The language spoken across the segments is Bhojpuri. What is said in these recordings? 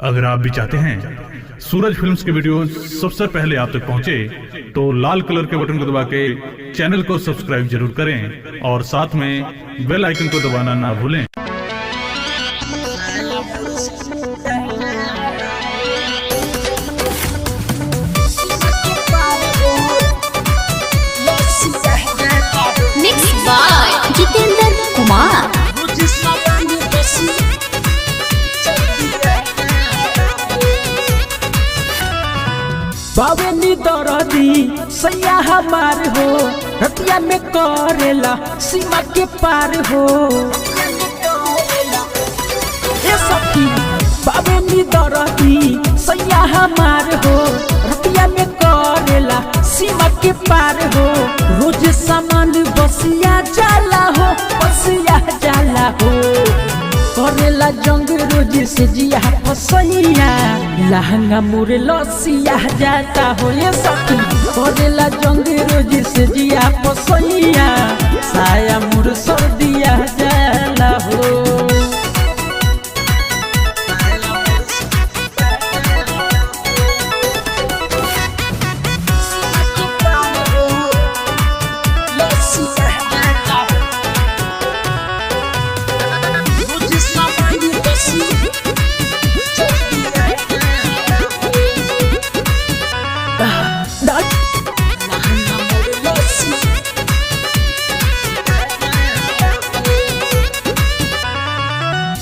अगर आप भी चाहते हैं सूरज फिल्म्स के वीडियो सबसे पहले आप तक पहुंचे, तो लाल कलर के बटन को दबा के चैनल को सब्सक्राइब जरूर करें और साथ में बेल आइकन को दबाना ना भूलें। Mix by Jitendra Kumar. बावेनी दरदी सैया हमार हो, रतिया में करेला सीमा के पार हो। ए सखी बावेनी दरदी सैया हमार हो, रतिया में करेला सीमा के पार हो। रोज सामान बसिया जाला हो, बसिया जाला हो। करेला जंग रोज से जिया फसैया, लहंगा मुरे लसिया जाता हो। ये सखी करेला जंग रोज से जिया फसैया, साया मुर सर्दिया जाला हो।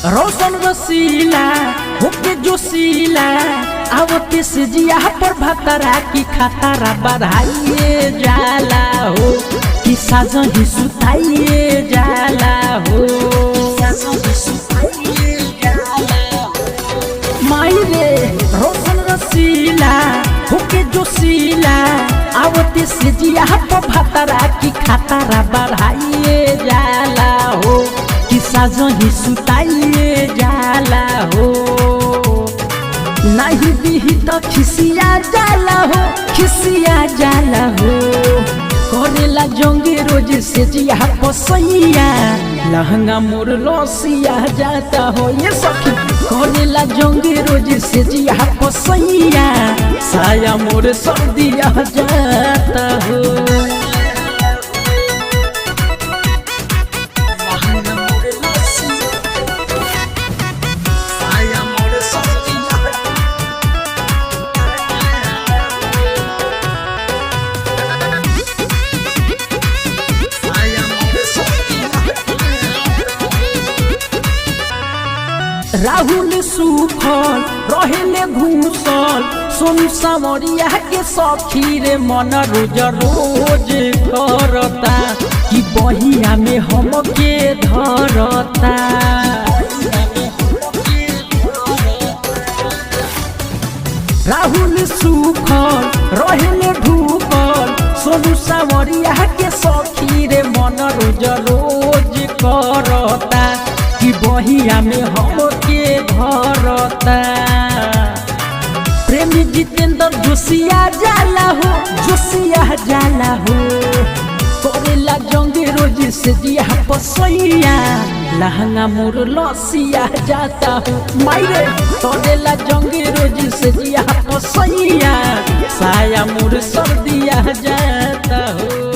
रोशन रसीला होके जोशीला, आवते से जिया पर भतरा की खतरा बढ़ाइए जाला हो, कि साजन ही सुताइए जाला हो। माई रे रोशन रसीला होके जोशीला, आवते से जिया पर भतरा की खतरा बढ़ाइए जाला हो, साजन ही सुताइए जाला हो। नहीं भी तो खिसिया जाला हो, खिसिया जाला हो। करेला जंगे रोज से जिया पसैया, लहंगा मोर लसिया जाता हो। ये सखी करेला जंगे रोज से जिया पसैया, साया मोर सर्दिया जाता हो। राहुल सुखल रहेले घूसल, सोनू सावरिया के सखी रे मन रोज रोज करता, कि बहिया में हमके धरता। राहुल सुखल रहेले ढूकल, सोनू सावरिया के सखी रे मन रोज रोज करता, कि बहिया में हमके धरता। प्रेमी जितेंद्र जोशिया जाला हो, जोशिया जाला हो। करेला जंगे रोज से जिया पसैया, लहंगा मोर लसिया जाता हो। मायरे करेला जंगे रोज से जिया पसैया, साया मोर सर्दिया जाता हो।